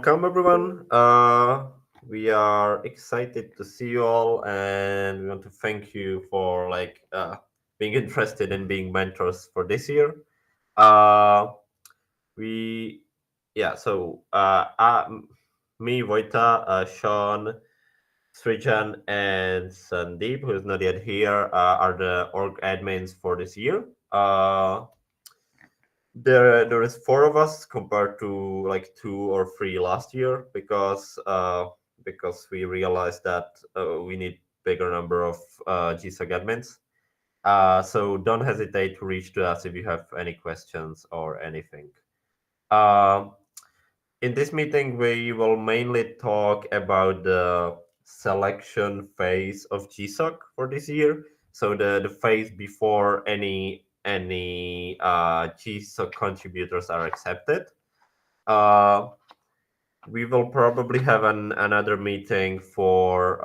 welcome everyone. We are excited to see you all, and we want to thank you for being interested in being mentors for this year. Uh, we yeah. Me, Vojta, Sean, Srijan, and Sandeep, who is not yet here, are the org admins for this year. There is four of us compared to like two or three last year because we realized that we need bigger number of GSoC admins. So don't hesitate to reach to us if you have any questions or anything. Um, in this meeting, we will mainly talk about the selection phase of GSoC for this year. So the phase before any GSoC contributors are accepted. Uh, we will probably have another meeting for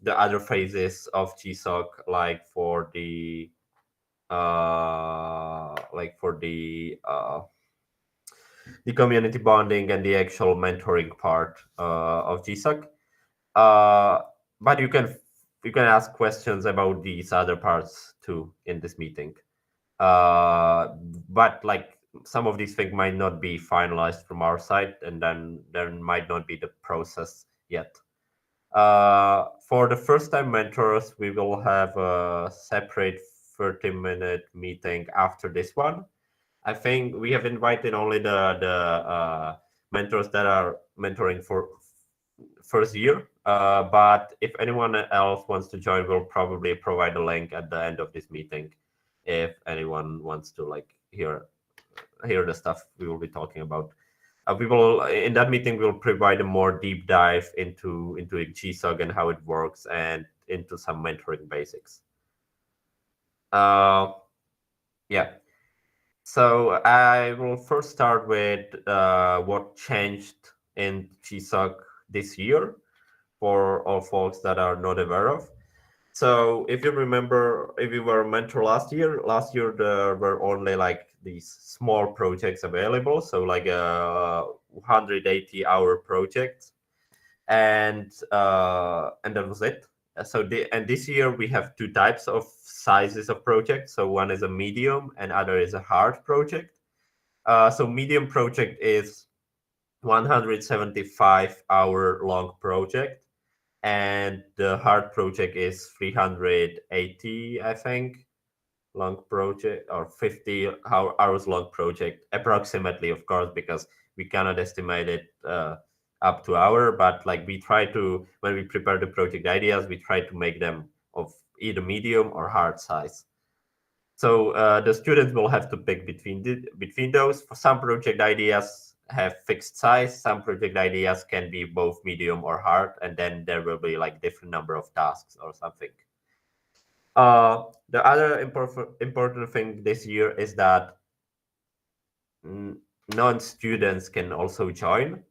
the other phases of GSoC, like for the community bonding and the actual mentoring part of GSoC. Uh, but you can ask questions about these other parts too in this meeting. But like some of these things might not be finalized from our side, and then there might not be the process yet. For the first time mentors, we will have a separate 30-minute meeting after this one. I think we have invited only the mentors that are mentoring for first year. But if anyone else wants to join, we'll probably provide a link at the end of this meeting if anyone wants to like hear the stuff we will be talking about. We will in that meeting we'll provide a more deep dive into a GSoC and how it works and into some mentoring basics. Uh, yeah. So I will first start with what changed in GSoC this year for all folks that are not aware of. So if you remember, if you were a mentor last year there were only like these small projects available, so like a 180-hour project, and that was it. And this year we have two types of sizes of projects. So one is a medium and other is a hard project. So medium project is 175-hour long project, and the hard project is 380, I think, long project, or 50 hours long project, approximately, of course, because we cannot estimate it up to hour. But like we try to, when we prepare the project ideas, we try to make them of either medium or hard size. So the students will have to pick between those. For some project ideas have fixed size. Some project ideas can be both medium or hard, and then there will be like different number of tasks or something. The other important thing this year is that non-students can also join.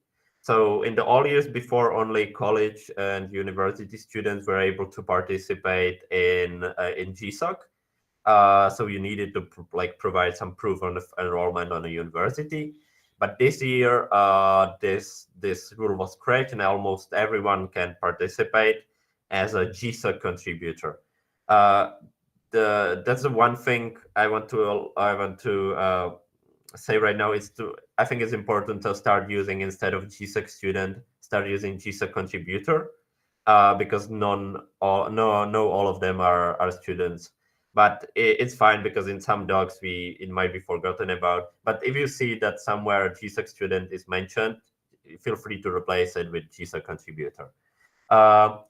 So in the all years before, only college and university students were able to participate in GSoC. So you needed to provide some proof on the enrollment on a university. But this year, this rule was scratched, and almost everyone can participate as a GSoC contributor. Uh, that's the one thing I want to say right now is to I think it's important to start using, instead of GSoC student, start using GSoC contributor, because no all of them are students. But it's fine, because in some docs it might be forgotten about. But if you see that somewhere GSoC student is mentioned, feel free to replace it with GSoC contributor. Uh,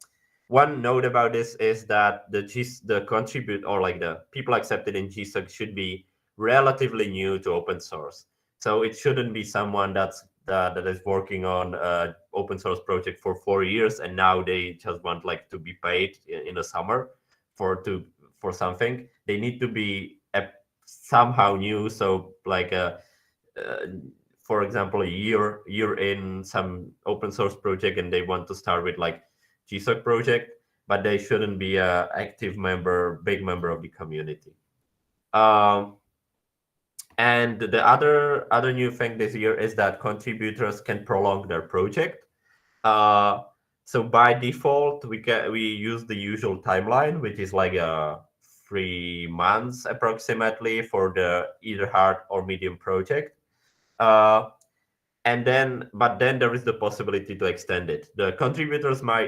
One note about this is that the contribute, or like the people accepted in GSoC, should be relatively new to open source. So it shouldn't be someone that is working on open source project for 4 years, and now they just want like to be paid in the summer for something. They need to be somehow new. So like uh, for example, a year in some open source project, and they want to start with like GSoC project, but they shouldn't be a active member, big member of the community. Um, And the other new thing this year is that contributors can prolong their project. So by default, we use the usual timeline, which is like 3 months approximately for the either hard or medium project. Uh, but then there is the possibility to extend it. The contributors may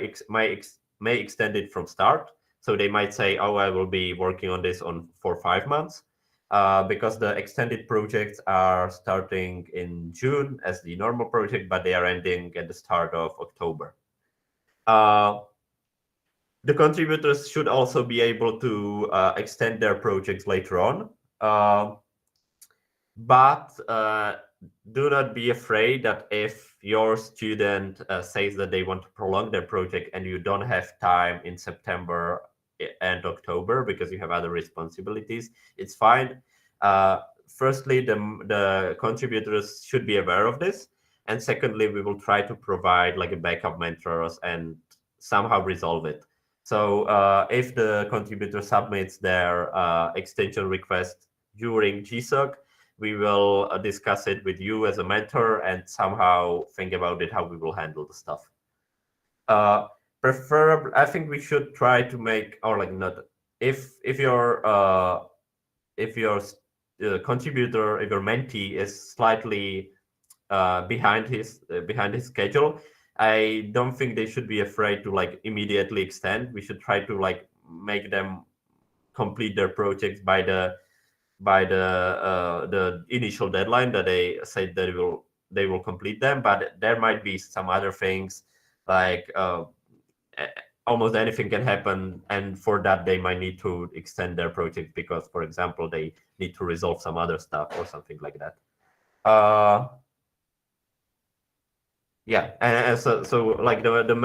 extend it from start. So they might say, "Oh, I will be working on this for 5 months," because the extended projects are starting in June as the normal project, but they are ending at the start of October. Uh, the contributors should also be able to extend their projects later on. Uh, but do not be afraid that if your student says that they want to prolong their project and you don't have time in September and October because you have other responsibilities, it's fine. Firstly, the contributors should be aware of this. And secondly, we will try to provide like a backup mentors and somehow resolve it. So if the contributor submits their extension request during GSoC, we will discuss it with you as a mentor and somehow think about it how we will handle the stuff. Preferably, I think we should try to make or like not if your contributor, if your mentee is slightly behind his schedule, I don't think they should be afraid to like immediately extend. We should try to like make them complete their projects by the initial deadline that they said they will complete them. But there might be some other things like almost anything can happen, and for that they might need to extend their project because, for example, they need to resolve some other stuff or something like that. Yeah, and so like the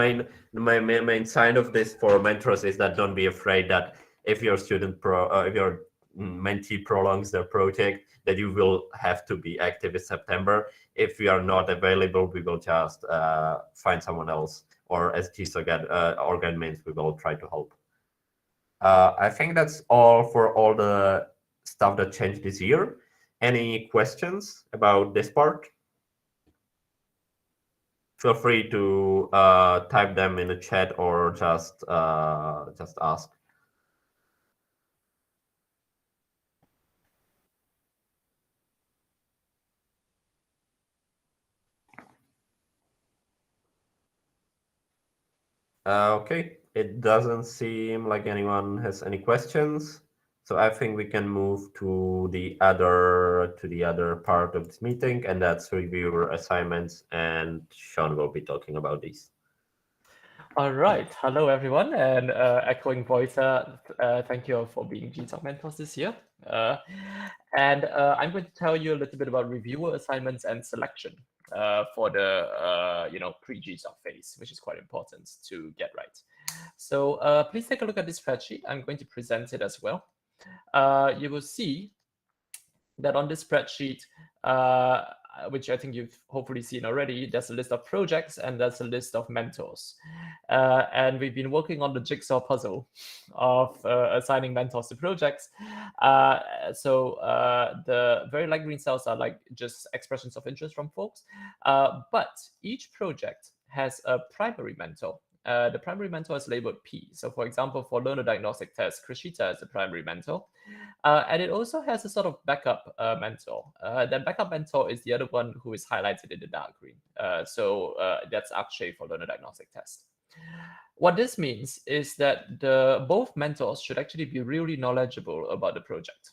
main sign of this for mentors is that don't be afraid that if your if your mentee prolongs their project, that you will have to be active in September. If we are not available, we will just find someone else, or as GSoC organ means, we will try to help. I think that's all for all the stuff that changed this year. Any questions about this part? Feel free to type them in the chat or just ask. Okay, it doesn't seem like anyone has any questions, so I think we can move to the other part of this meeting, and that's reviewer assignments, and Sean will be talking about these. All right. Hello, everyone. And echoing Voita, thank you all for being GSoC mentors this year. I'm going to tell you a little bit about reviewer assignments and selection for the pre-GSoC phase, which is quite important to get right. So please take a look at this spreadsheet. I'm going to present it as well. You will see that on this spreadsheet, which I think you've hopefully seen already, there's a list of projects and there's a list of mentors. And we've been working on the jigsaw puzzle of assigning mentors to projects. So the very light green cells are like just expressions of interest from folks. But each project has a primary mentor. The primary mentor is labeled P. So for example, for learner diagnostic test, Krishita is the primary mentor. And it also has a sort of backup mentor. That backup mentor is the other one who is highlighted in the dark green. So that's Akshay for learner diagnostic test. What this means is that both mentors should actually be really knowledgeable about the project.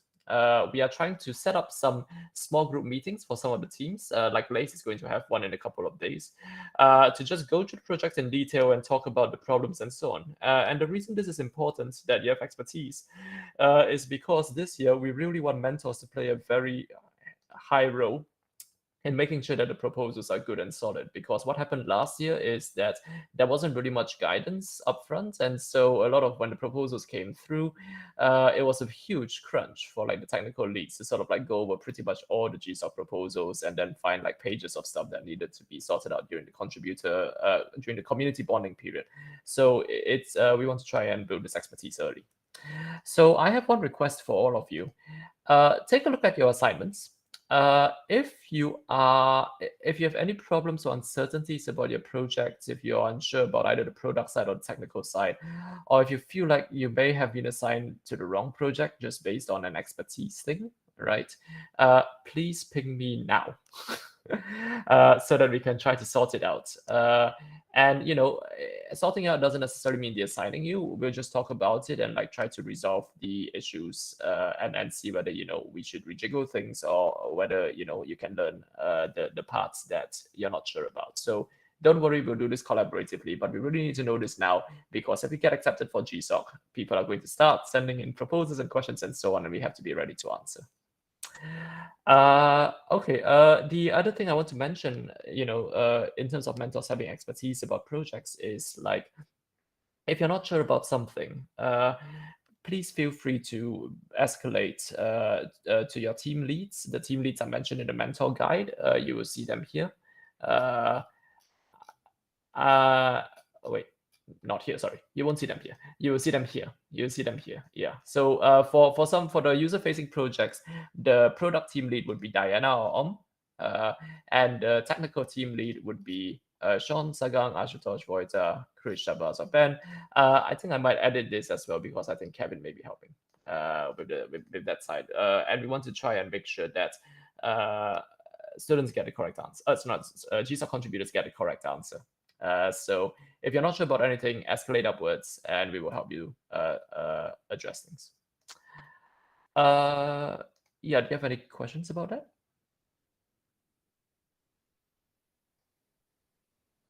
We are trying to set up some small group meetings for some of the teams, like Lace is going to have one in a couple of days, to just go through the project in detail and talk about the problems and so on. And the reason this is important that you have expertise is because this year we really want mentors to play a very high role in making sure that the proposals are good and solid. Because what happened last year is that there wasn't really much guidance upfront, and so a lot of when the proposals came through, it was a huge crunch for like the technical leads to sort of like go over pretty much all the GSoC proposals and then find like pages of stuff that needed to be sorted out during the community bonding period. So it's we want to try and build this expertise early. So I have one request for all of you. Take a look at your assignments. If you have any problems or uncertainties about your project, if you're unsure about either the product side or the technical side, or if you feel like you may have been assigned to the wrong project just based on an expertise thing, right? Please ping me now. So that we can try to sort it out. And sorting out doesn't necessarily mean they're assigning you. We'll just talk about it and like try to resolve the issues and see whether we should rejiggle things or whether you can learn the parts that you're not sure about. So don't worry, we'll do this collaboratively, but we really need to know this now, because if we get accepted for GSoC, people are going to start sending in proposals and questions and so on, and we have to be ready to answer. Okay. The other thing I want to mention, in terms of mentors having expertise about projects is like, if you're not sure about something, please feel free to escalate to your team leads. The team leads are mentioned in the mentor guide. You will see them here. Wait, not here, sorry. You won't see them here. You will see them here. You will see them here. Yeah. So for the user-facing projects, the product team lead would be Diana or and the technical team lead would be Sean, Sagang, Ashutosh, Vojta, Chris, Shabazz, or Ben. I think I might edit this as well, because I think Kevin may be helping with that side. And we want to try and make sure that students get the correct answer. GSoC contributors get the correct answer. So if you're not sure about anything, escalate upwards and we will help you address things. Yeah, do you have any questions about that?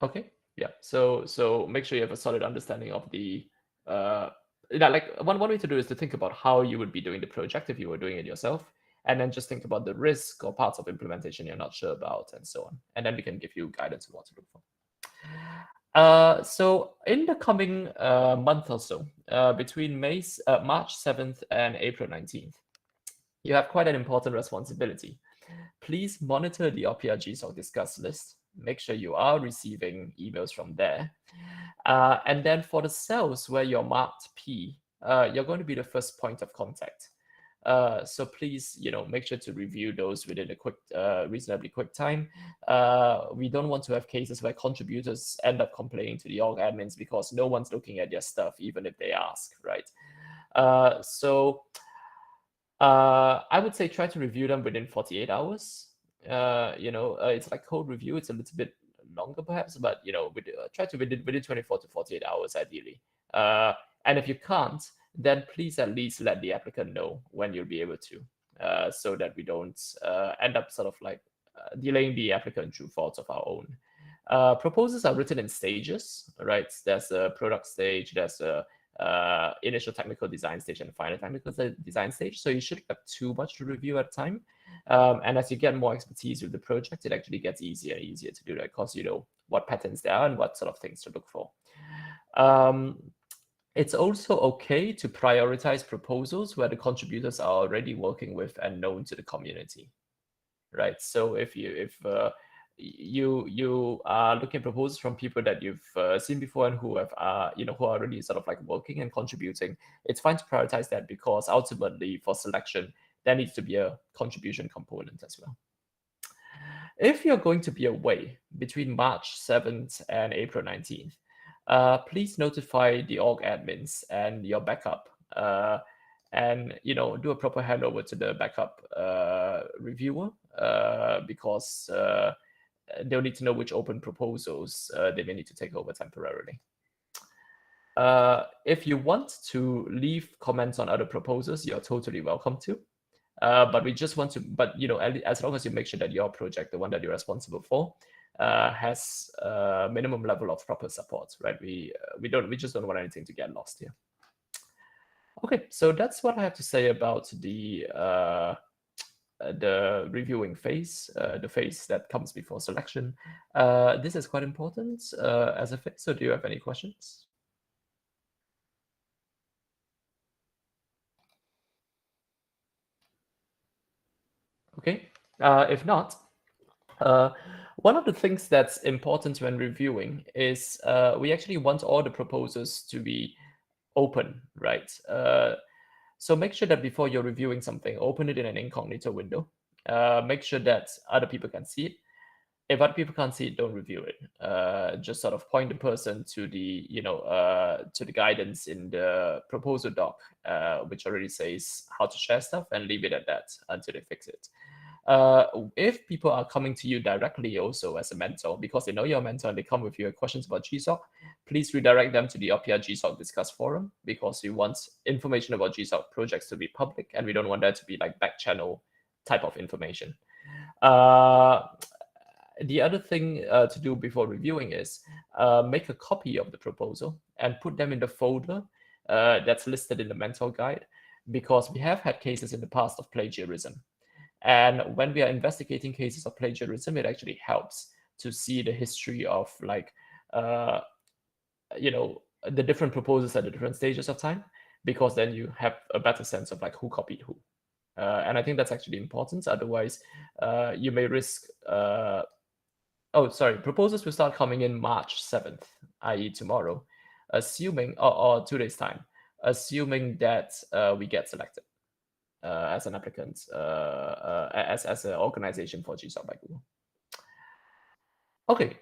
Okay, yeah. So make sure you have a solid understanding of the like one way to do is to think about how you would be doing the project if you were doing it yourself, and then just think about the risk or parts of implementation you're not sure about and so on, and then we can give you guidance on what to look for. So in the coming month or so, between March 7th and April 19th, you have quite an important responsibility. Please monitor the Oppia GSoC Discuss list. Make sure you are receiving emails from there. And then for the cells where you're marked P, you're going to be the first point of contact. So please, make sure to review those within a reasonably quick time. We don't want to have cases where contributors end up complaining to the org admins because no one's looking at their stuff, even if they ask, right? So I would say try to review them within 48 hours. It's like code review. It's a little bit longer perhaps, but try to within 24 to 48 hours ideally. And if you can't, then please at least let the applicant know when you'll be able to, so that we don't end up sort of like delaying the applicant through faults of our own. Proposals are written in stages, right? There's a product stage, there's a initial technical design stage and a final technical design stage. So you shouldn't have too much to review at a time. And as you get more expertise with the project, it actually gets easier and easier to do that because you know what patterns there are and what sort of things to look for. It's also okay to prioritize proposals where the contributors are already working with and known to the community, right? So if you are looking at proposals from people that you've seen before and who have who are already sort of like working and contributing, it's fine to prioritize that because ultimately for selection there needs to be a contribution component as well. If you're going to be away between March 7th and April 19th, please notify the org admins and your backup, and do a proper handover to the backup reviewer, because they'll need to know which open proposals they may need to take over temporarily. If you want to leave comments on other proposals, you're totally welcome to. But we just want to, as long as you make sure that your project, the one that you're responsible for, has a minimum level of proper support, right? We just don't want anything to get lost here. Okay, so that's what I have to say about the reviewing phase, the phase that comes before selection. This is quite important as a phase. So do you have any questions? Okay, if not, one of the things that's important when reviewing is we actually want all the proposals to be open, right? So make sure that before you're reviewing something, open it in an incognito window. Make sure that other people can see it. If other people can't see it, don't review it. Just sort of point the person to the to the guidance in the proposal doc, which already says how to share stuff, and leave it at that until they fix it. If people are coming to you directly also as a mentor, because they know you're a mentor and they come with your questions about GSoC, please redirect them to the Oppia GSoC Discuss forum, because we want information about GSoC projects to be public, and we don't want that to be like back channel type of information. The other thing to do before reviewing is make a copy of the proposal and put them in the folder that's listed in the mentor guide, because we have had cases in the past of plagiarism. And when we are investigating cases of plagiarism, it actually helps to see the history of like, the different proposals at the different stages of time, because then you have a better sense of like who copied who. And I think that's actually important. Otherwise, you may risk proposals will start coming in March 7th, i.e. tomorrow, assuming, or 2 days time, assuming that we get selected as an applicant, as an organization for GSoC by Google. Okay,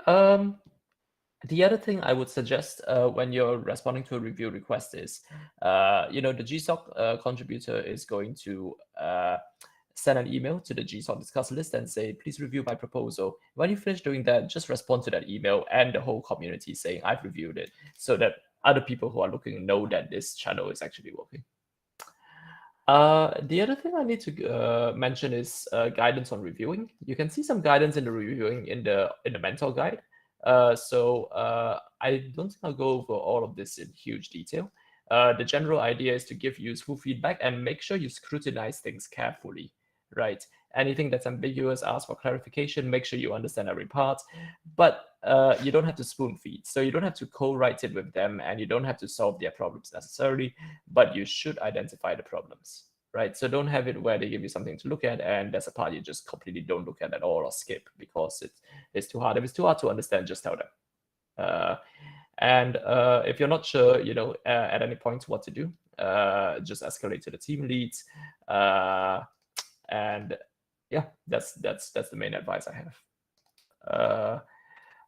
the other thing I would suggest when you're responding to a review request is, the GSoC contributor is going to send an email to the GSoC discuss list and say, please review my proposal. When you finish doing that, just respond to that email and the whole community saying, I've reviewed it, so that other people who are looking know that this channel is actually working. The other thing I need to mention is guidance on reviewing. You can see some guidance in the reviewing in the mentor guide. I don't think I'll go over all of this in huge detail. The general idea is to give useful feedback and make sure you scrutinize things carefully, right? Anything that's ambiguous, ask for clarification, make sure you understand every part, but you don't have to spoon feed. So you don't have to co-write it with them, and you don't have to solve their problems necessarily, but you should identify the problems, right? So don't have it where they give you something to look at and there's a part you just completely don't look at all or skip because it's too hard. If it's too hard to understand, just tell them. If you're not sure, at any point what to do, just escalate to the team leads. And yeah, that's the main advice I have.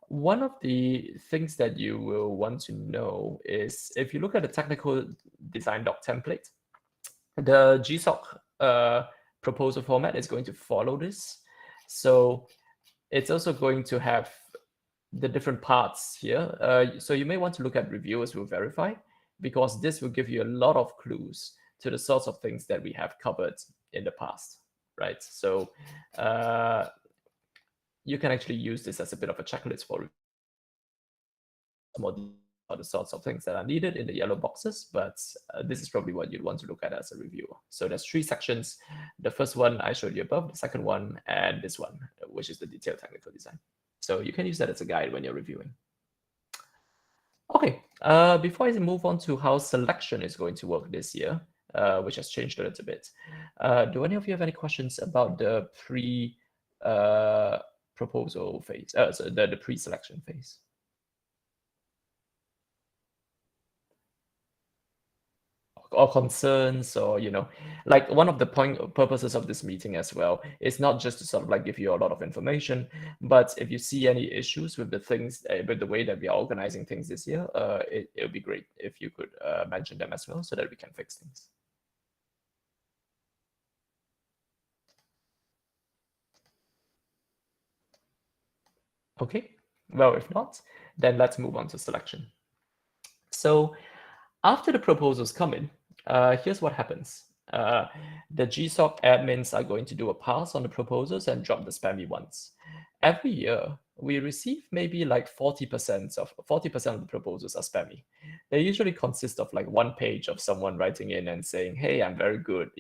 One of the things that you will want to know is, if you look at the technical design doc template, the GSoC proposal format is going to follow this. So it's also going to have the different parts here. So you may want to look at reviewers will verify, because this will give you a lot of clues to the sorts of things that we have covered in the past, right? So you can actually use this as a bit of a checklist for more the sorts of things that are needed in the yellow boxes, but this is probably what you'd want to look at as a reviewer. So there's 3 sections. The first one I showed you above, the second one, and this one, which is the detailed technical design. So you can use that as a guide when you're reviewing. Okay, before I move on to how selection is going to work this year, which has changed a little bit, do any of you have any questions about the proposal phase, so the pre-selection phase? Or concerns, or like one of the purposes of this meeting as well is not just to sort of like give you a lot of information, but if you see any issues with the things, with the way that we are organizing things this year, it would be great if you could mention them as well, so that we can fix things. Okay, well, if not, then let's move on to selection. So after the proposals come in, here's what happens. The GSoC admins are going to do a pass on the proposals and drop the spammy ones. Every year, we receive maybe like 40% of the proposals are spammy. They usually consist of like 1 page of someone writing in and saying, hey, I'm very good,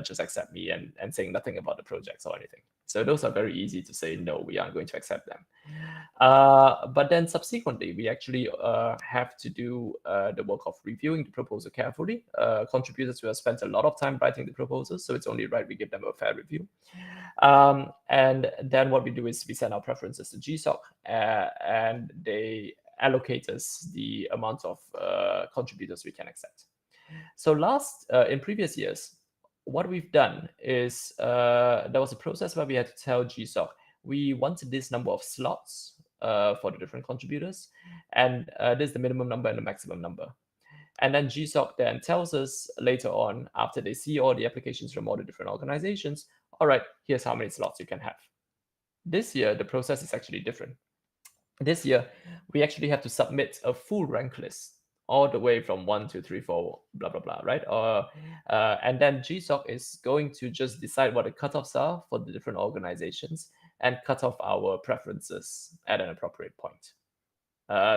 just accept me, and saying nothing about the projects or anything. So those are very easy to say, no, we aren't going to accept them. But then subsequently, we actually have to do the work of reviewing the proposal carefully. Contributors who have spent a lot of time writing the proposals, so it's only right we give them a fair review. And then what we do is we send our preferences to GSoC, and they allocate us the amount of contributors we can accept. So in previous years, what we've done is there was a process where we had to tell GSoC we wanted this number of slots for the different contributors, and this is the minimum number and the maximum number. And then GSoC then tells us later on, after they see all the applications from all the different organizations, all right, here's how many slots you can have. This year, the process is actually different. This year, we actually have to submit a full rank list all the way from 1, 2, 3, 4, blah, blah, blah, right? And then GSoC is going to just decide what the cutoffs are for the different organizations and cut off our preferences at an appropriate point.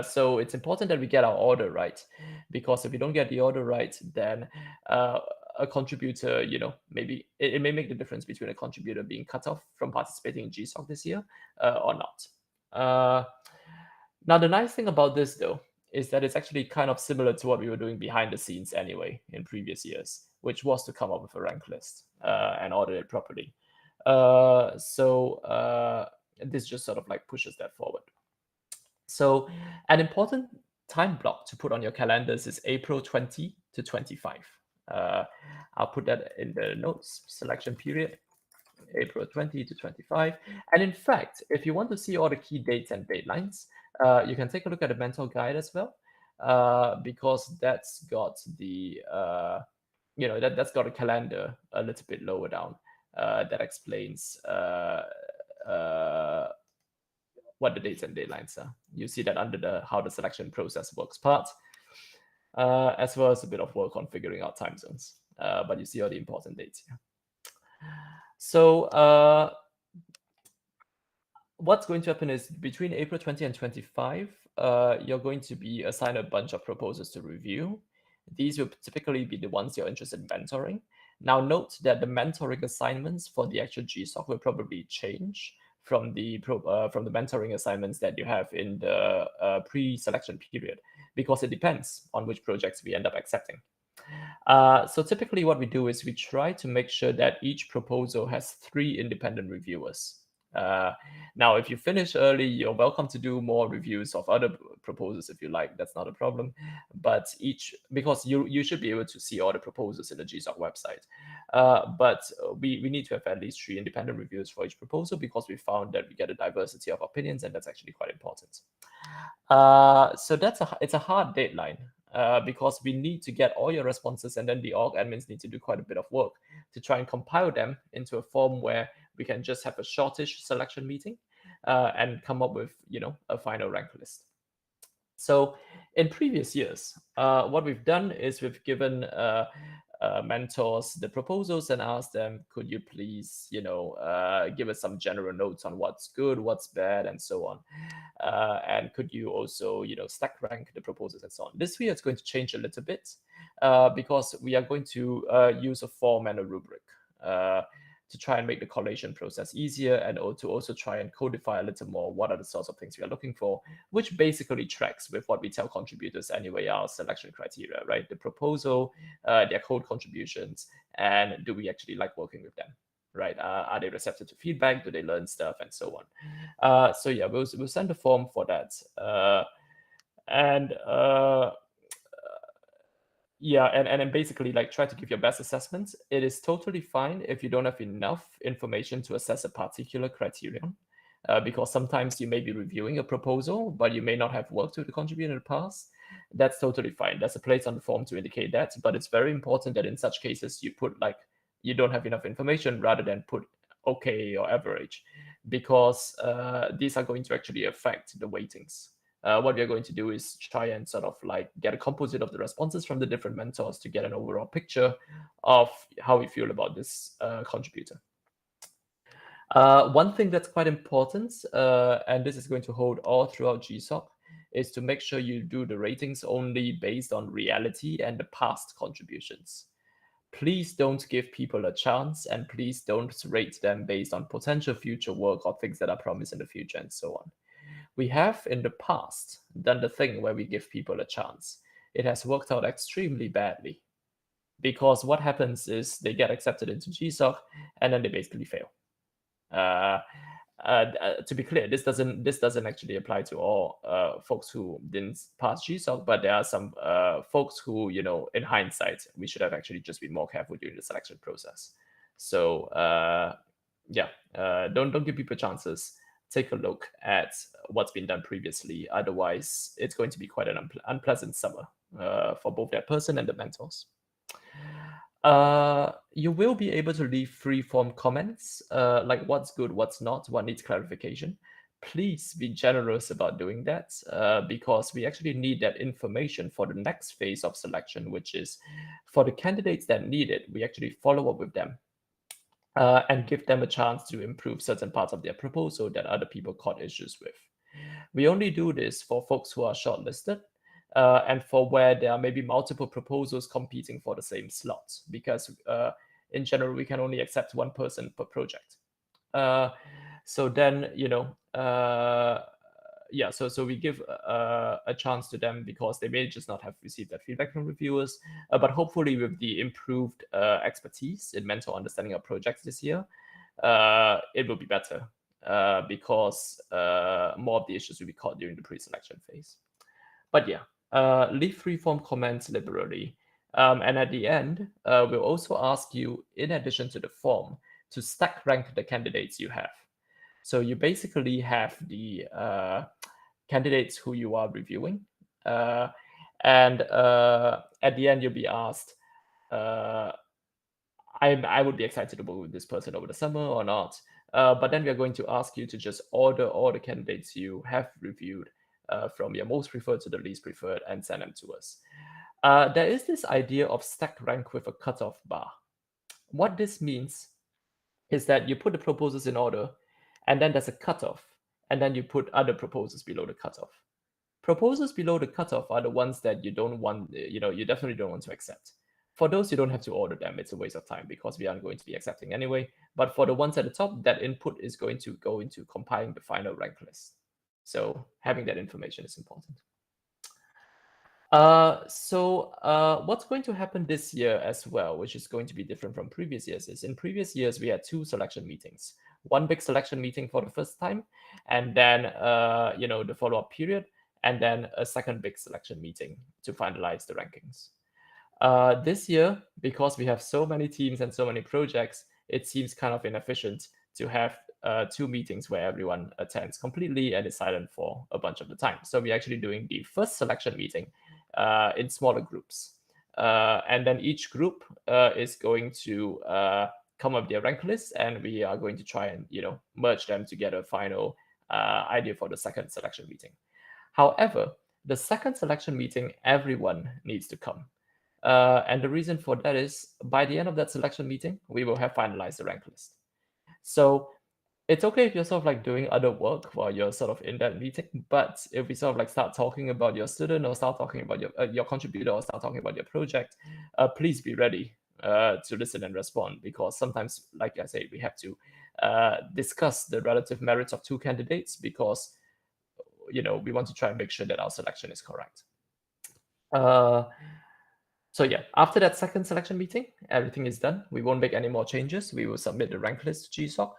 So it's important that we get our order right, because if we don't get the order right, then a contributor, maybe it may make the difference between a contributor being cut off from participating in GSoC this year or not. Now, the nice thing about this, though, is that it's actually kind of similar to what we were doing behind the scenes anyway in previous years, which was to come up with a rank list and order it properly. So this just sort of like pushes that forward. So an important time block to put on your calendars is April 20 to 25. I'll put that in the notes, selection period, April 20 to 25. And in fact, if you want to see all the key dates and deadlines, you can take a look at the mentor guide as well, because that's got the, that's got a calendar a little bit lower down that explains what the dates and deadlines are. You see that under the how the selection process works part, as well as a bit of work on figuring out time zones. But you see all the important dates here. So what's going to happen is between April 20 and 25, you're going to be assigned a bunch of proposals to review. These will typically be the ones you're interested in mentoring. Now note that the mentoring assignments for the actual GSoC will probably change from the mentoring assignments that you have in the pre-selection period, because it depends on which projects we end up accepting. So typically what we do is we try to make sure that each proposal has 3 independent reviewers. Now, if you finish early, you're welcome to do more reviews of other proposals if you like. That's not a problem. But because you should be able to see all the proposals in the GSoC website. But we need to have at least 3 independent reviews for each proposal, because we found that we get a diversity of opinions, and that's actually quite important. So it's a hard deadline. Because we need to get all your responses, and then the org admins need to do quite a bit of work to try and compile them into a form where we can just have a shortish selection meeting and come up with, a final rank list. So in previous years, what we've done is we've given mentors the proposals and asked them, could you please, give us some general notes on what's good, what's bad, and so on. And could you also, stack rank the proposals and so on. This year it's going to change a little bit because we are going to use a form and a rubric to try and make the collation process easier, and to also try and codify a little more what are the sorts of things we are looking for, which basically tracks with what we tell contributors anyway, our selection criteria, right? The proposal, their code contributions, and do we actually like working with them, right? Are they receptive to feedback? Do they learn stuff, and so on? So yeah, we'll send a form for that. Yeah, and then basically like try to give your best assessments. It is totally fine if you don't have enough information to assess a particular criterion, because sometimes you may be reviewing a proposal, but you may not have worked with the contributor in the past. That's totally fine. There's a place on the form to indicate that, but it's very important that in such cases you put like you don't have enough information rather than put okay or average, because these are going to actually affect the weightings. What we are going to do is try and sort of like get a composite of the responses from the different mentors to get an overall picture of how we feel about this contributor. One thing that's quite important, and this is going to hold all throughout GSoC, is to make sure you do the ratings only based on reality and the past contributions. Please don't give people a chance, and please don't rate them based on potential future work or things that are promised in the future and so on. We have in the past done the thing where we give people a chance. It has worked out extremely badly, because what happens is they get accepted into GSoC and then they basically fail. to be clear, this doesn't actually apply to all folks who didn't pass GSoC, but there are some folks who, in hindsight, we should have actually just been more careful during the selection process. So don't give people chances. Take a look at what's been done previously. Otherwise, it's going to be quite an unpleasant summer for both that person and the mentors. You will be able to leave free-form comments, like what's good, what's not, what needs clarification. Please be generous about doing that, because we actually need that information for the next phase of selection, which is for the candidates that need it. We actually follow up with them and give them a chance to improve certain parts of their proposal that other people caught issues with. We only do this for folks who are shortlisted, and for where there are maybe multiple proposals competing for the same slot, because in general, we can only accept one person per project. So then, so we give a chance to them because they may just not have received that feedback from reviewers, but hopefully with the improved expertise in mentor understanding of projects this year, it will be better because more of the issues will be caught during the pre-selection phase. But leave free-form comments liberally. And at the end, we'll also ask you, in addition to the form, to stack rank the candidates you have. So you basically have the candidates who you are reviewing. And at the end, you'll be asked, I would be excited to work with this person over the summer or not. But then we're going to ask you to just order all the candidates you have reviewed from your most preferred to the least preferred and send them to us. There is this idea of stacked rank with a cutoff bar. What this means is that you put the proposals in order, and then there's a cutoff, and then you put other proposals below the cutoff. Proposals below the cutoff are the ones that you don't want, you definitely don't want to accept. For those, you don't have to order them. It's a waste of time because we aren't going to be accepting anyway. But for the ones at the top, that input is going to go into compiling the final rank list. So having that information is important. What's going to happen this year as well, which is going to be different from previous years, is in previous years, we had 2 selection meetings. One big selection meeting for the first time, and then, the follow-up period, and then a second big selection meeting to finalize the rankings. This year, because we have so many teams and so many projects, it seems kind of inefficient to have 2 meetings where everyone attends completely and is silent for a bunch of the time. So we're actually doing the first selection meeting in smaller groups. And then each group is going to come up with their rank list, and we are going to try and merge them to get a final idea for the second selection meeting. However, the second selection meeting, everyone needs to come. And the reason for that is, by the end of that selection meeting, we will have finalized the rank list. So it's okay if you're sort of like doing other work while you're sort of in that meeting, but if we sort of like start talking about your student, or start talking about your contributor, or start talking about your project, please be ready to listen and respond, because sometimes, like I say, we have to discuss the relative merits of 2 candidates, because we want to try and make sure that our selection is correct. So after that second selection meeting, everything is done. We won't make any more changes. We will submit the rank list to GSoC.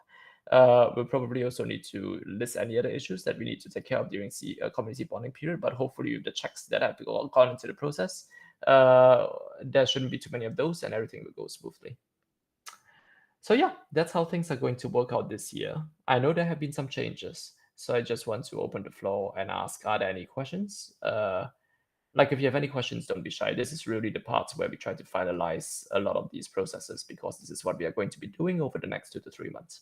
We'll probably also need to list any other issues that we need to take care of during community bonding period, but hopefully with the checks that have gone into the process, there shouldn't be too many of those, and everything will go smoothly. So that's how things are going to work out this year. I know there have been some changes, so I just want to open the floor and ask, are there any questions? Like, if you have any questions, don't be shy. This is really the part where we try to finalize a lot of these processes, because this is what we are going to be doing over the next 2 to 3 months.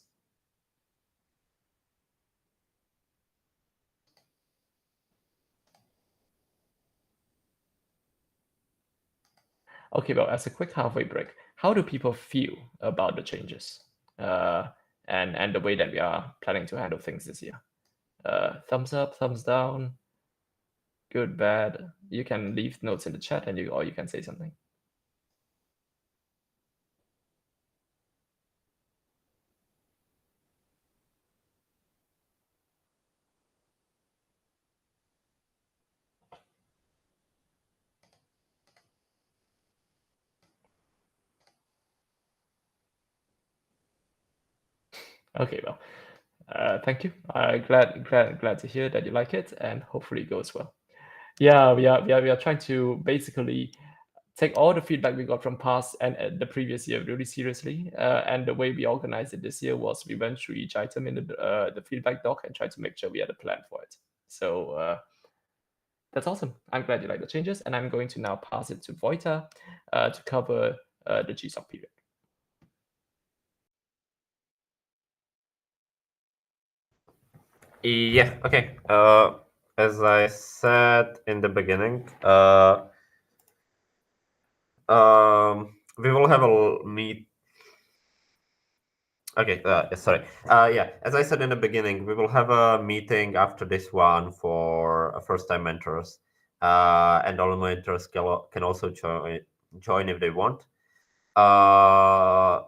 Okay, well, as a quick halfway break, how do people feel about the changes and the way that we are planning to handle things this year? Thumbs up, thumbs down, good, bad. You can leave notes in the chat, or you can say something. Okay, well, Thank you. Glad to hear that you like it, and hopefully it goes well. Yeah, we are trying to basically take all the feedback we got from past and the previous year really seriously. And the way we organized it this year was we went through each item in the feedback doc and tried to make sure we had a plan for it. So that's awesome. I'm glad you like the changes, and I'm going to now pass it to Voita to cover the GSoC period. Yeah, okay. As I said in the beginning, we will have a meet. Okay, sorry. Yeah, as I said in the beginning, we will have a meeting after this one for first-time mentors, and all mentors can also join if they want. Where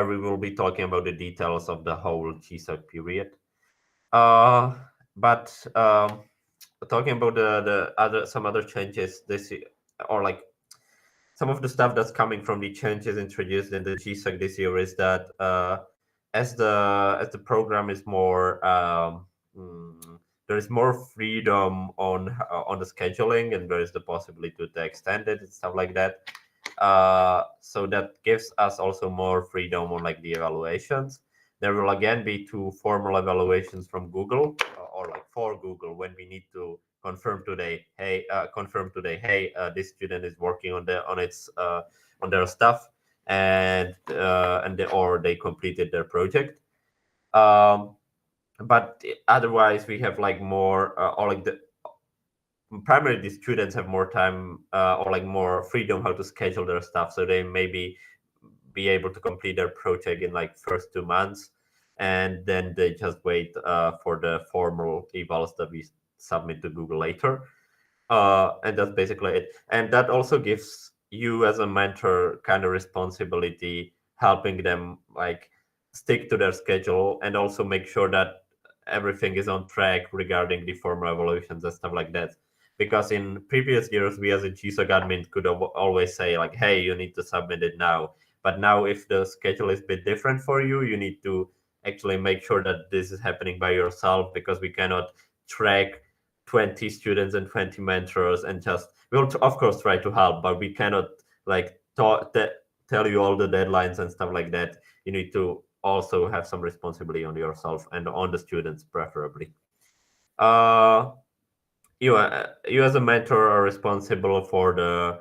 we will be talking about the details of the whole GSoC period. But talking about some other changes this year, or like some of the stuff that's coming from the changes introduced in the GSoC this year is that as the program is more there is more freedom on the scheduling, and there is the possibility to extend it and stuff like that. So that gives us also more freedom on like the evaluations. There will again be two formal evaluations from Google, or like for Google, when we need to confirm today, hey, this student is working on their stuff, or they completed their project. But otherwise, we have like more, or like the primarily the students have more time, or like more freedom how to schedule their stuff, so they maybe be able to complete their project in like first 2 months, and then they just wait for the formal evals that we submit to Google later. And that's basically it. And that also gives you as a mentor kind of responsibility, helping them like stick to their schedule and also make sure that everything is on track regarding the formal evaluations and stuff like that. Because in previous years, we as a GSoC admin could always say like, hey, you need to submit it now. But now if the schedule is a bit different for you, you need to actually make sure that this is happening by yourself, because we cannot track 20 students and 20 mentors and just we'll of course try to help, but we cannot like tell you all the deadlines and stuff like that. You need to also have some responsibility on yourself and on the students preferably. uh you as a mentor are responsible for the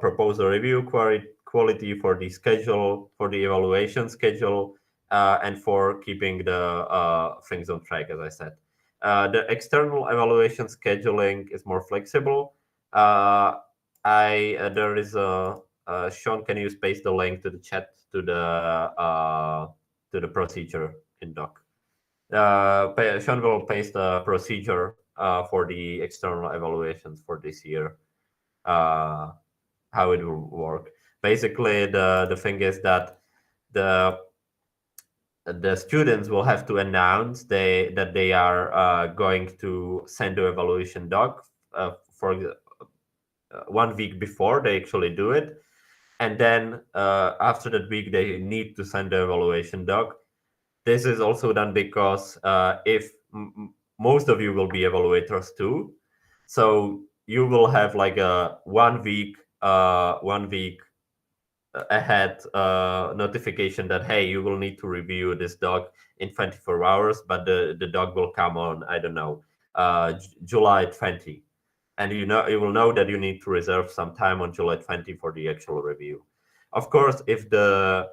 proposal review quality, for the schedule, for the evaluation schedule, and for keeping the things on track, as I said. The external evaluation scheduling is more flexible. There is a Sean, can you space the link to the chat to the procedure in doc? Sean will paste the procedure for the external evaluations for this year. How it will work. Basically, the thing is that the the students will have to announce that they are going to send the evaluation doc for 1 week before they actually do it, and then after that week they need to send the evaluation doc. This is also done because if most of you will be evaluators too, so you will have like a 1 week ahead notification that hey, you will need to review this doc in 24 hours, but the doc will come on, I don't know, July 20, and you will know that you need to reserve some time on July 20 for the actual review. Of course, if the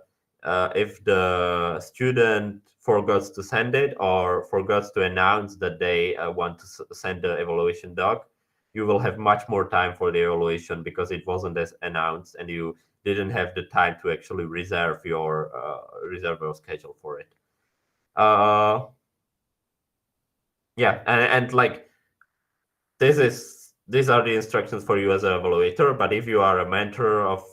student forgets to send it or forgets to announce that they want to send the evaluation doc, you will have much more time for the evaluation because it wasn't as announced and you didn't have the time to actually reserve your schedule for it. Yeah, and like these are the instructions for you as an evaluator. But if you are a mentor of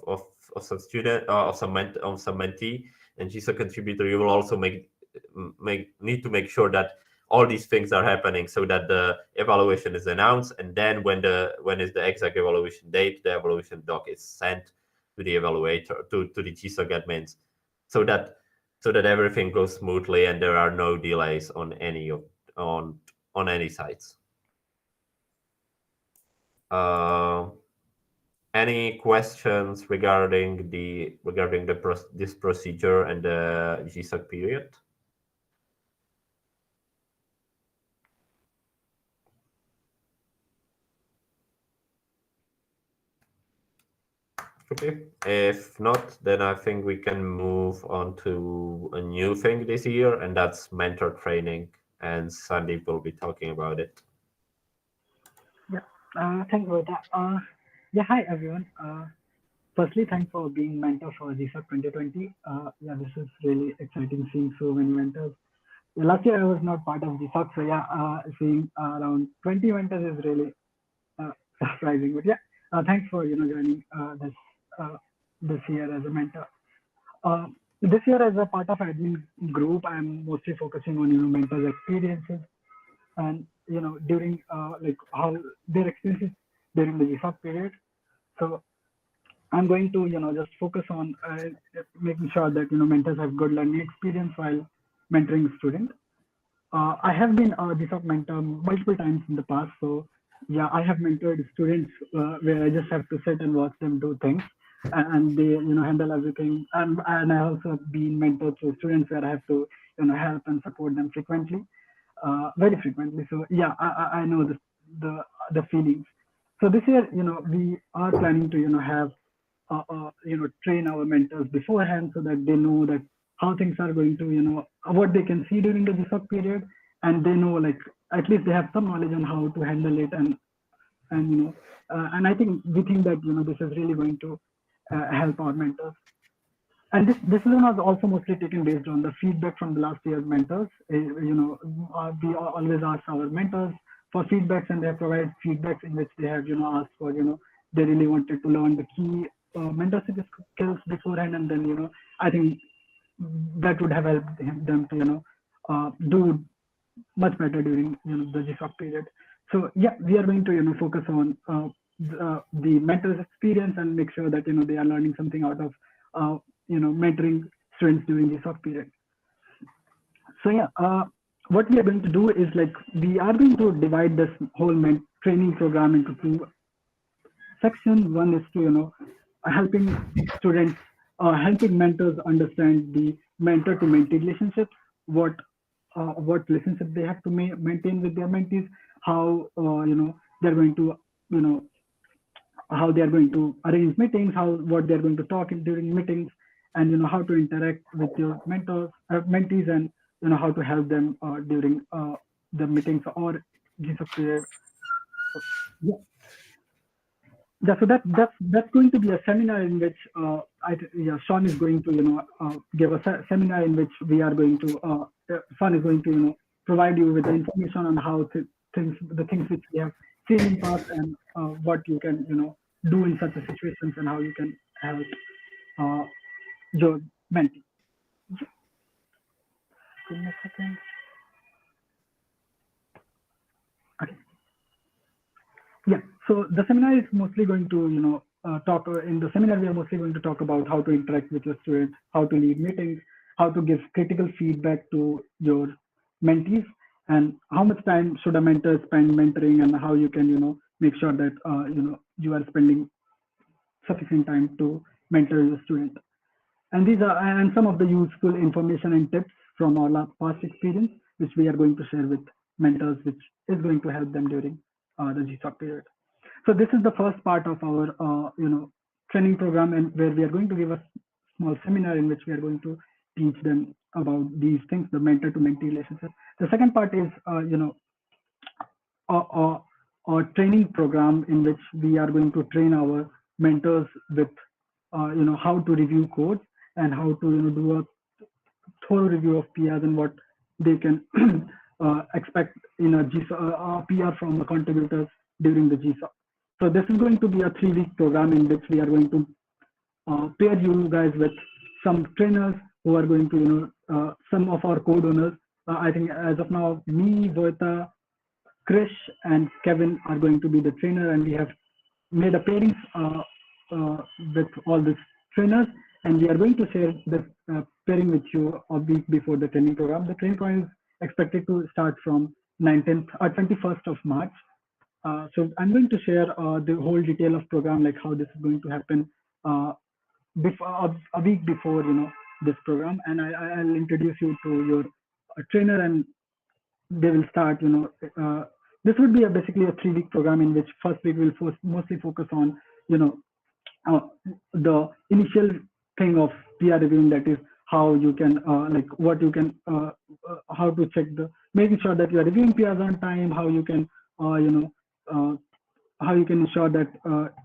some student, of some mentee and GSoC contributor, you will also need to make sure that all these things are happening so that the evaluation is announced, and then when is the exact evaluation date, the evaluation doc is sent to the evaluator, to the GSoC admins, so that so that everything goes smoothly and there are no delays on on any sites. Any questions regarding this procedure and the GSoC period? Okay, if not, then I think we can move on to a new thing this year, and that's mentor training. And Sandeep will be talking about it. Yeah, thanks for that. Yeah, hi everyone. Firstly, thanks for being mentor for GSoC 2020. Yeah, this is really exciting seeing so many mentors. Yeah, last year I was not part of GSoC, so yeah, seeing around 20 mentors is really surprising. But yeah, thanks for joining this year as a mentor. Uh, this year, as a part of admin group, I'm mostly focusing on mentors' experiences and during like how their experiences during the GSoC period. So I'm going to just focus on making sure that mentors have good learning experience while mentoring students. I have been a GSoC mentor multiple times in the past. So yeah, I have mentored students where I just have to sit and watch them do things, and they handle everything. And I also have been mentored to students where I have to help and support them frequently, very frequently. So yeah, I know the feelings. So this year, we are planning to have train our mentors beforehand so that they know that how things are going to what they can see during the GSoC period, and they know like at least they have some knowledge on how to handle it, and I think we think that this is really going to help our mentors. And this one was also mostly taken based on the feedback from the last year's mentors. We always ask our mentors for feedbacks, and they have provided feedbacks in which they have asked for they really wanted to learn the key mentorship skills beforehand, and then I think that would have helped them to do much better during the GSoC period. So yeah, we are going to focus on the mentor's experience and make sure that they are learning something out of mentoring students during GSoC period. So yeah, what we are going to do is like we are going to divide this whole training program into two sections. One is to helping students, helping mentors understand the mentor to mentee relationships, what relationship they have to maintain with their mentees, how they're going to how they are going to arrange meetings, what they are going to talk in during meetings, and how to interact with your mentees, and how to help them during the meetings or GSoC period. So, yeah. Yeah, so that's going to be a seminar in which Sean is going to give a seminar in which we are going to Sean is going to provide you with the information on how the things which we have seen in past, and what you can do in such a situations, and how you can help your mentee. Give me a second. Okay. Yeah, so the seminar is mostly going to, talk in the seminar, we are mostly going to talk about how to interact with your students, how to lead meetings, how to give critical feedback to your mentees, and how much time should a mentor spend mentoring, and how you can, make sure that, you are spending sufficient time to mentor your student. And these are and some of the useful information and tips from our past experience, which we are going to share with mentors, which is going to help them during the GSoC period. So this is the first part of our training program, and where we are going to give a small seminar in which we are going to teach them about these things, the mentor to mentee relationship. The second part is a training program in which we are going to train our mentors with how to review codes, and how to do a thorough review of PRs, and what they can expect in a PR from the contributors during the GSoC. So this is going to be a 3-week program in which we are going to pair you guys with some trainers who are going to, some of our code owners. I think as of now, me, Voita, Krish, and Kevin are going to be the trainer, and we have made a pairings with all these trainers, and we are going to share the pairing with you a week before the training program. The training program is expected to start from 19th or 21st of March. So I'm going to share the whole detail of program, like how this is going to happen before a week before this program, and I'll introduce you to your trainer, and they will start. This would be basically a 3-week program in which first week will mostly focus on you know uh, the initial thing of PR reviewing, that is how you can like what you can how to check the making sure that you are reviewing PRs on time, how you can uh, you know uh, how you can ensure that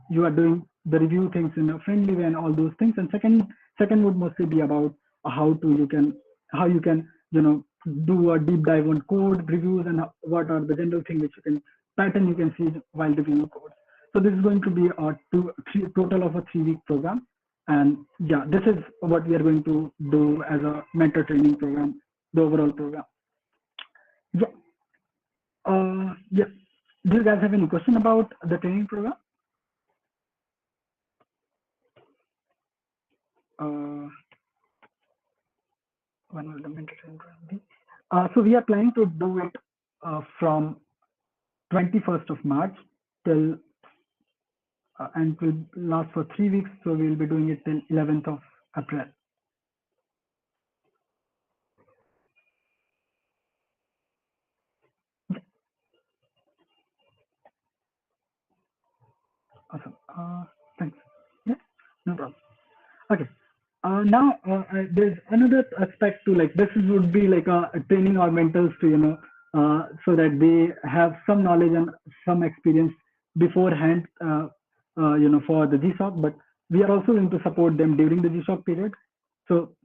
you are doing the review things in a friendly way and all those things. And second would mostly be about how you can do a deep dive on code reviews, and what are the general things which you can pattern you can see while reviewing code. So this is going to be a total of a 3-week program, and yeah, this is what we are going to do as a mentor training program, the overall program. Yeah. Yeah. Do you guys have any question about the training program? When will the mentor training program be? So we are planning to do it from 21st of March till and it will last for 3 weeks. So we will be doing it till 11th of April. Awesome. Thanks. Yeah, no problem. Okay. Now there's another aspect to, like, this would be like a training our mentors to so that they have some knowledge and some experience beforehand for the GSoC, but we are also going to support them during the GSoC period. So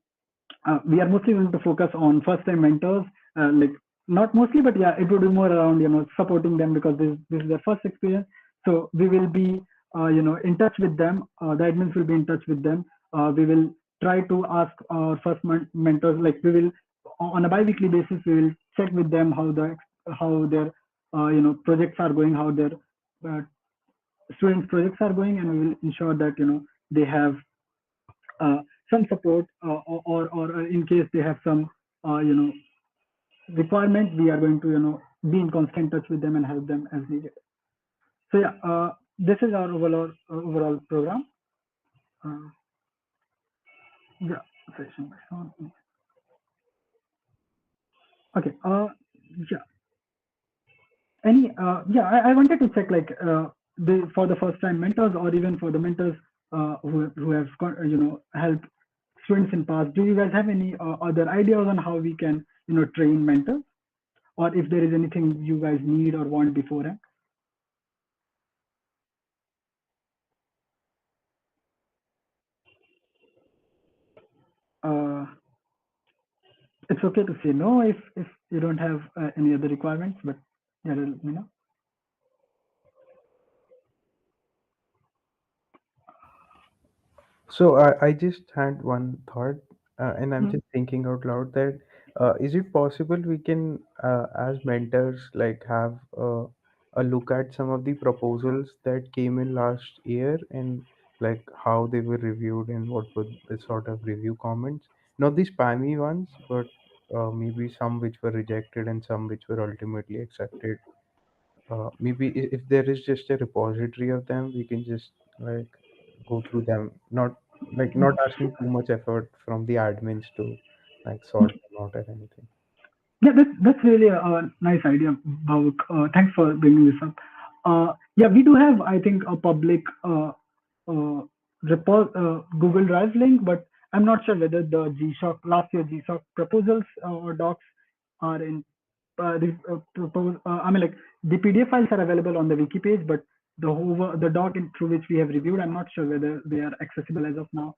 we are mostly going to focus on first time mentors, like, not mostly, but yeah, it would be more around supporting them, because this is their first experience. So we will be in touch with them. The admins will be in touch with them. We will try to ask our first mentors, like, we will on a bi-weekly basis, we will check with them how their projects are going, how their uh, students projects are going, and we will ensure that they have uh, some support, or in case they have some requirement, we are going to be in constant touch with them and help them as needed. So yeah, this is our overall program. uh, yeah session by sound. Okay. Yeah, any yeah, I wanted to check, like, for the first time mentors, or even for the mentors who have helped students in past, do you guys have any other ideas on how we can train mentors, or if there is anything you guys need or want beforehand? uh, it's okay to say no if you don't have any other requirements, but yeah, let me know. So I just had one thought, and I'm Mm. just thinking out loud that is it possible we can, as mentors, like have a look at some of the proposals that came in last year and like how they were reviewed and what were the sort of review comments? Not the spammy ones, but maybe some which were rejected and some which were ultimately accepted. Maybe if there is just a repository of them, we can just like go through them, not like not asking too much effort from the admins to like sort them out or anything. Yeah, that's really a nice idea, Bhavik. Thanks for bringing this up. Yeah, we do have, I think, a public Google Drive link, but I'm not sure whether the GSoC last year GSoC proposals or docs are in I mean, like, the PDF files are available on the wiki page, but the doc through which we have reviewed, I'm not sure whether they are accessible as of now.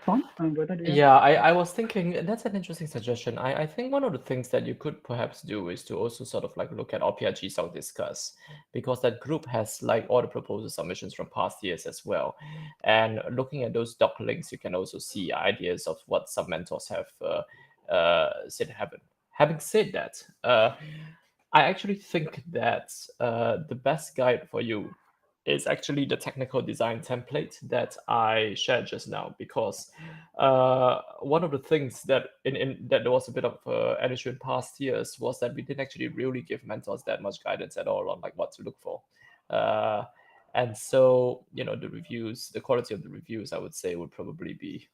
Son, whether do you have? Yeah, I was thinking that's an interesting suggestion. I think one of the things that you could perhaps do is to also sort of like look at Oppia GSoC Discuss, because that group has like all the proposal submissions from past years as well. And looking at those doc links, you can also see ideas of what some mentors have said happen. Having said that, I actually think that the best guide for you is actually the technical design template that I shared just now, because one of the things that that there was a bit of an issue in past years was that we didn't actually really give mentors that much guidance at all on like what to look for. And so, the reviews, the quality of the reviews, I would say, would probably be,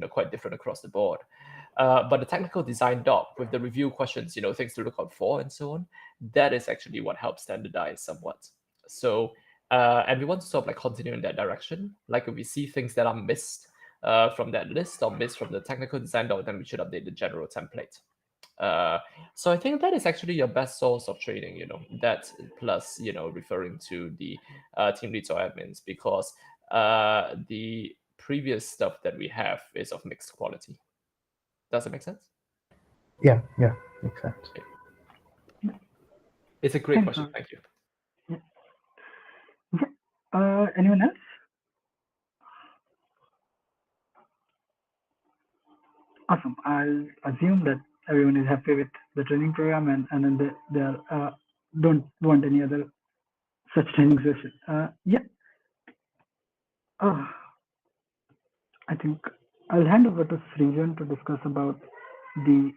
quite different across the board. But the technical design doc with the review questions, things to look out for and so on, that is actually what helps standardize somewhat. So, and we want to sort of like continue in that direction. Like if we see things that are missed from that list or missed from the technical design doc, then we should update the general template. So I think that is actually your best source of training, that plus, referring to the team leads or admins, because the previous stuff that we have is of mixed quality. Does it make sense? Yeah, makes sense. It's a great Thanks, question. sir. Thank you. Anyone else? Awesome. I'll assume that everyone is happy with the training program, and then they don't want any other such training session. I think I'll hand over to Srijan to discuss about the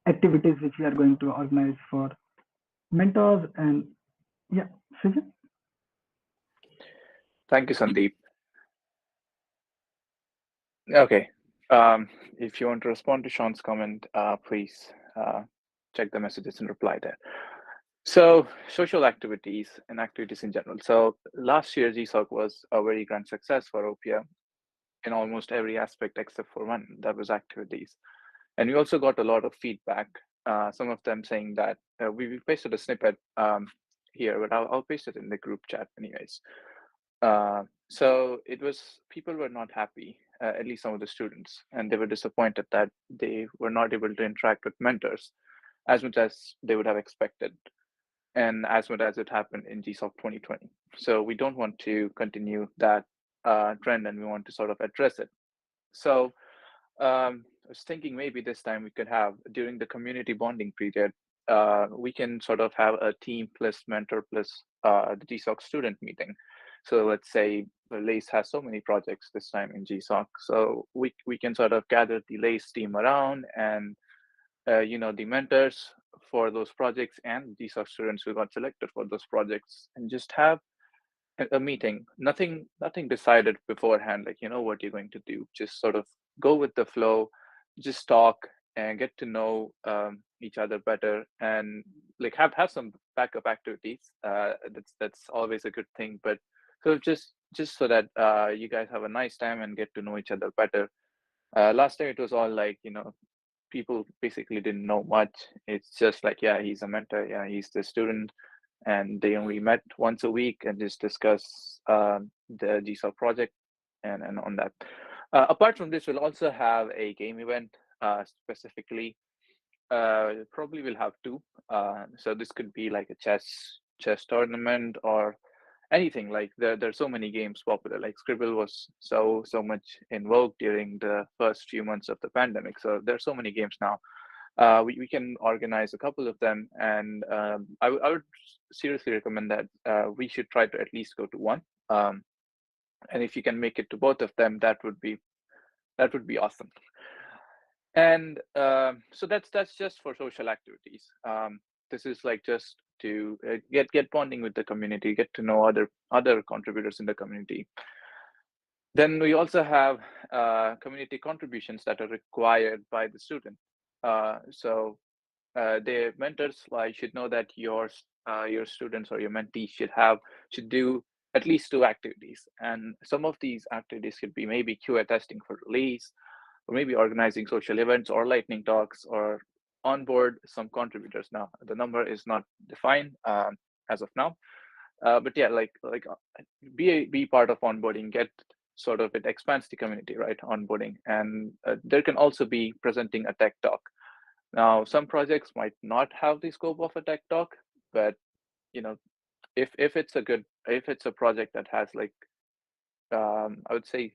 activities which we are going to organize for mentors. And Srijan. Thank you, Sandeep. Okay. If you want to respond to Sean's comment, please check the messages and reply there. So social activities and activities in general. So last year, GSoC was a very grand success for Oppia in almost every aspect except for one, that was activities. And we also got a lot of feedback, some of them saying that we pasted a snippet here, but I'll paste it in the group chat anyways. So it was, people were not happy, at least some of the students, and they were disappointed that they were not able to interact with mentors as much as they would have expected, and as much as it happened in GSoC 2020. So we don't want to continue that trend, and we want to sort of address it. So I was thinking maybe this time we could have, during the community bonding period, we can sort of have a team plus mentor plus the GSoC student meeting. So let's say LACE has so many projects this time in GSoC. So we can sort of gather the LACE team around, and the mentors for those projects and GSoC students who got selected for those projects, and just have a meeting. Nothing decided beforehand, like what you're going to do. Just sort of go with the flow, just talk and get to know each other better, and like have some backup activities. That's always a good thing, but so just so that you guys have a nice time and get to know each other better. Last time it was all like, people basically didn't know much. It's just like, yeah, he's a mentor, yeah, he's the student, and they only met once a week and just discuss the GSoC project and on that. Apart from this, we'll also have a game event specifically. Probably we'll have two. So this could be like a chess tournament or anything. Like there's so many games popular. Like Scribble was so much in vogue during the first few months of the pandemic. So there's so many games now. We can organize a couple of them, and I would seriously recommend that we should try to at least go to one. And if you can make it to both of them, that would be awesome. And so that's just for social activities. This is like just to get bonding with the community, get to know other contributors in the community. Then we also have community contributions that are required by the student. So the mentors should know that your students or your mentees should do at least 2 activities, and some of these activities could be maybe QA testing for release, or maybe organizing social events or lightning talks, or onboard some contributors. Now the number is not defined as of now, but yeah, like be part of onboarding, get sort of, it expands the community, right? Onboarding, and there can also be presenting a tech talk. Now, some projects might not have the scope of a tech talk, but if it's a project that has like I would say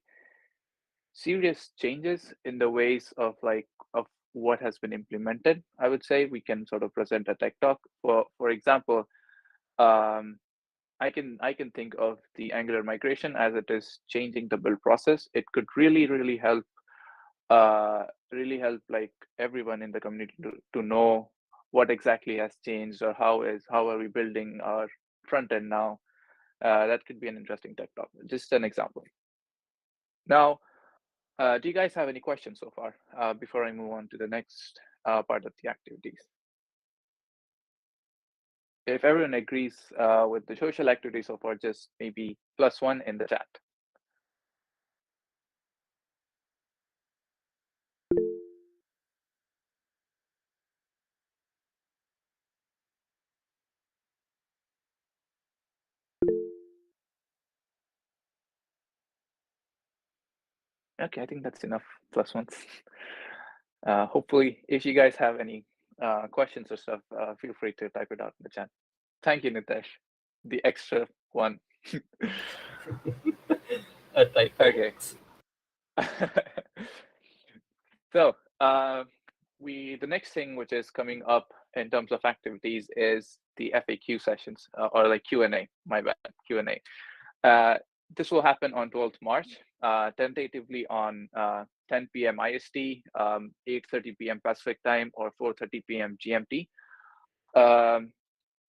serious changes in the ways of what has been implemented, I would say we can sort of present a tech talk. For example, I can think of the Angular migration as it is changing the build process. It could really help like everyone in the community to know what exactly has changed, or how are we building our front end now. That could be an interesting tech talk. Just an example. Now, do you guys have any questions so far before I move on to the next part of the activities? If everyone agrees with the social activity so far, just maybe +1 in the chat. Okay, I think that's enough +1s. Hopefully, if you guys have any questions or stuff, feel free to type it out in the chat. Thank you, Nitesh. The extra one. Okay. So the next thing which is coming up in terms of activities is the FAQ sessions, or like Q&A. My bad, Q&A. This will happen on 12th March, tentatively on 10 p.m. IST, 8:30 p.m. Pacific time, or 4:30 p.m. GMT.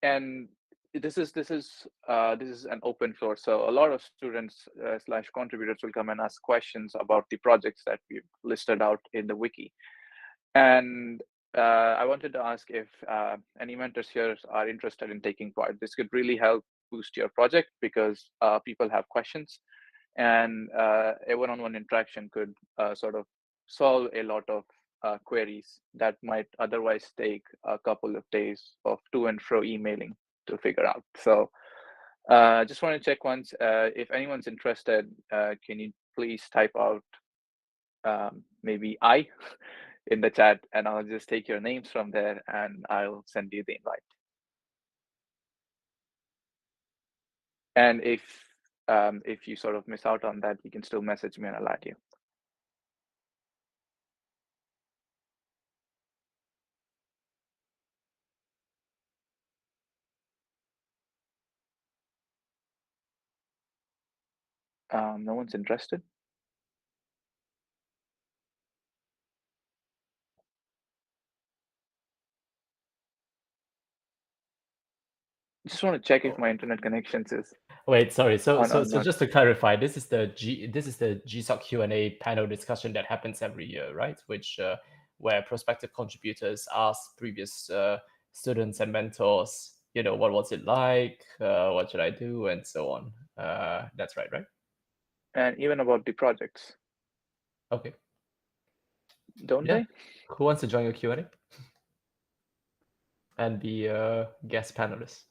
And this is an open floor, so a lot of students / contributors will come and ask questions about the projects that we've listed out in the wiki. And I wanted to ask if any mentors here are interested in taking part. This could really help boost your project, because people have questions, and a one-on-one interaction could sort of solve a lot of queries that might otherwise take a couple of days of to and fro emailing to figure out. So just want to check once, if anyone's interested, can you please type out maybe I in the chat, and I'll just take your names from there and I'll send you the invite. And if you sort of miss out on that, you can still message me and I'll add you. No one's interested? Just want to check if my internet connections is. Wait, sorry. So not. just to clarify, this is the GSoC Q&A panel discussion that happens every year, right? Which where prospective contributors ask previous students and mentors, what was it like, what should I do, and so on. That's right? And even about the projects. Okay. Don't they? Who wants to join your Q&A and be a guest panelist?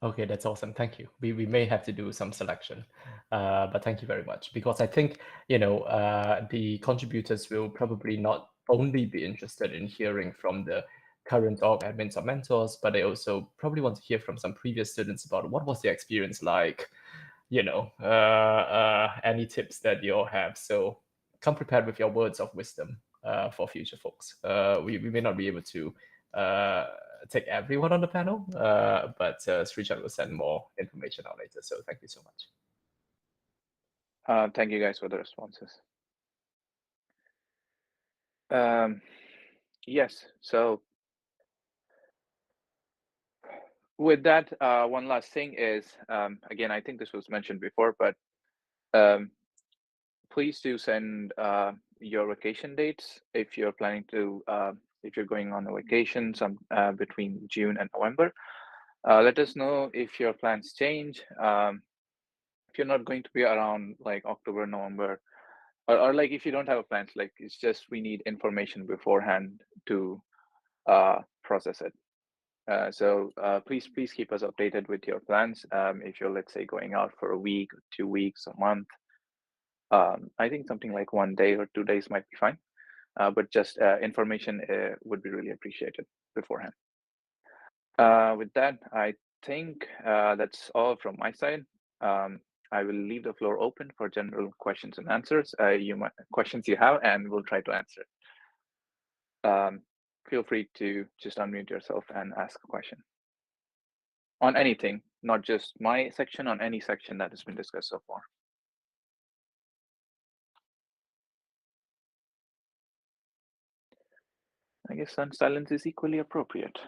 Okay, that's awesome. Thank you. We may have to do some selection, but thank you very much, because I think the contributors will probably not only be interested in hearing from the current org admins or mentors, but they also probably want to hear from some previous students about what was their experience like. Any tips that you all have. So come prepared with your words of wisdom for future folks. We may not be able to take everyone on the panel, but Srijat will send more information out later. So thank you so much. Thank you guys for the responses. Yes, so with that, one last thing is, again, I think this was mentioned before, but please do send your vacation dates if you're planning to, if you're going on a vacation between June and November. Let us know if your plans change. If you're not going to be around like October, November, or like if you don't have a plans, like it's just we need information beforehand to process it. So please keep us updated with your plans. If you're, let's say, going out for a week, 2 weeks, a month, I think something like 1 day or 2 days might be fine. But just information would be really appreciated beforehand. With that, I think that's all from my side. I will leave the floor open for general questions and answers. Questions you have, and we'll try to answer it. Feel free to just unmute yourself and ask a question on anything, not just my section, on any section that has been discussed so far. I guess silence is equally appropriate.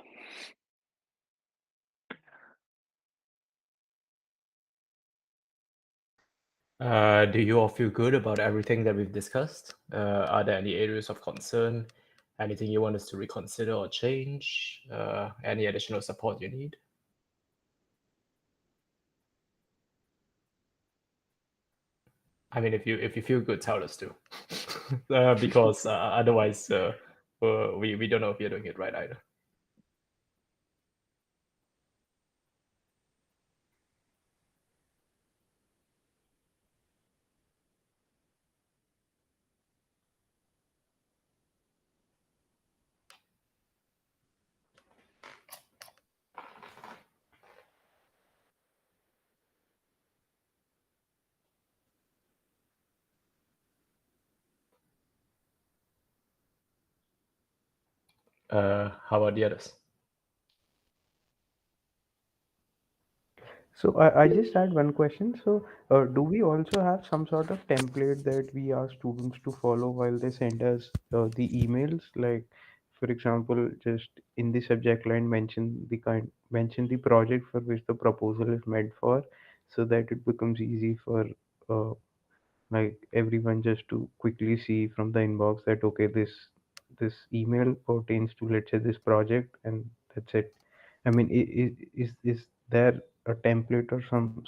Do you all feel good about everything that we've discussed? Are there any areas of concern? Anything you want us to reconsider or change? Any additional support you need? I mean, if you feel good, tell us too, because otherwise, we don't know if you're doing it right either. How about the others? So I just had one question. So do we also have some sort of template that we ask students to follow while they send us the emails? Like, for example, just in the subject line, mention the project for which the proposal is meant for, so that it becomes easy for uh, like everyone just to quickly see from the inbox that okay, this email pertains to, let's say, this project, and that's it. I mean, is there a template or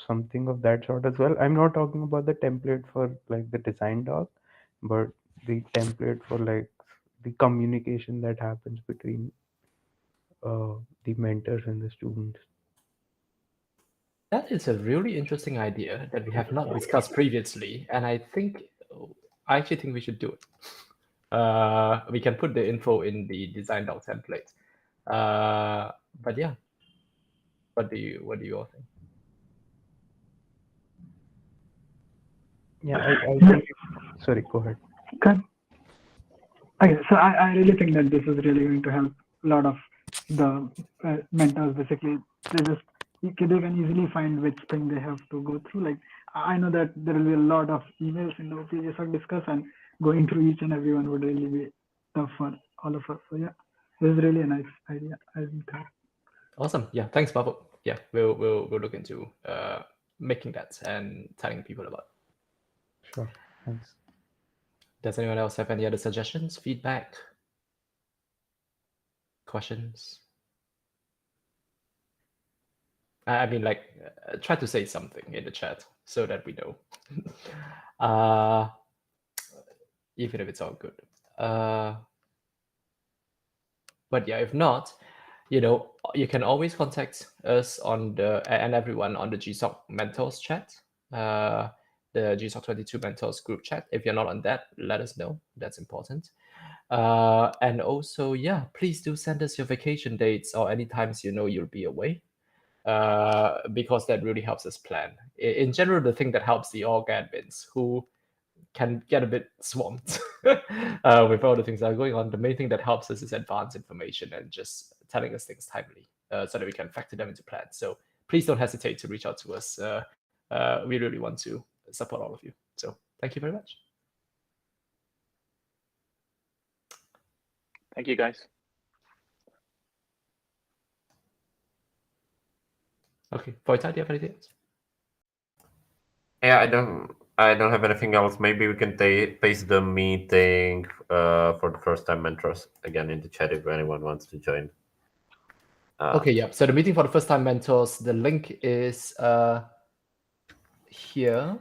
something of that sort as well? I'm not talking about the template for like the design doc, but the template for like the communication that happens between the mentors and the students. That is a really interesting idea that we have not discussed previously, and I actually think we should do it. We can put the info in the design doc template. But yeah, what do you all think? Yeah, I Yeah. think. Sorry, go ahead. Okay. Okay, so I really think that this is really going to help a lot of the mentors. Basically, they can easily find which thing they have to go through. Like I know that there will be a lot of emails in the OPGSoC discuss, and going through each and every one would really be tough for all of us. So yeah, this is really a nice idea. I think. Awesome. Yeah, thanks, Babu. Yeah, we'll look into making that and telling people about it. Sure, thanks. Does anyone else have any other suggestions, feedback, questions? I mean, like, try to say something in the chat so that we know. Even if it's all good. But yeah, if not, you can always contact us and everyone on the GSoC Mentors chat, the GSoC 22 Mentors group chat. If you're not on that, let us know. That's important. And also, yeah, please do send us your vacation dates or any times you'll be away, because that really helps us plan. In general, the thing that helps the org admins who can get a bit swamped with all the things that are going on. The main thing that helps us is advanced information and just telling us things timely, so that we can factor them into plans. So please don't hesitate to reach out to us. We really want to support all of you. So thank you very much. Thank you, guys. Okay, Voita, do you have anything else? Yeah, I don't have anything else. Maybe we can paste the meeting for the first time mentors again in the chat if anyone wants to join. Okay, yeah. So the meeting for the first time mentors, the link is here.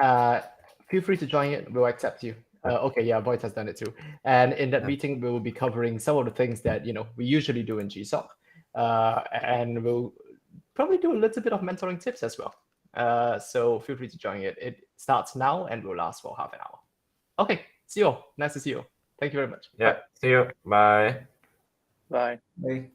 Feel free to join it. We'll accept you. Okay, yeah, Voight has done it too. And in that Yeah. meeting, we will be covering some of the things that we usually do in GSoC, and we'll probably do a little bit of mentoring tips as well. So feel free to join it. It starts now and will last for half an hour. Okay, see you all. Nice to see you. Thank you very much. Yeah. Bye. See you. Bye. Bye. Bye.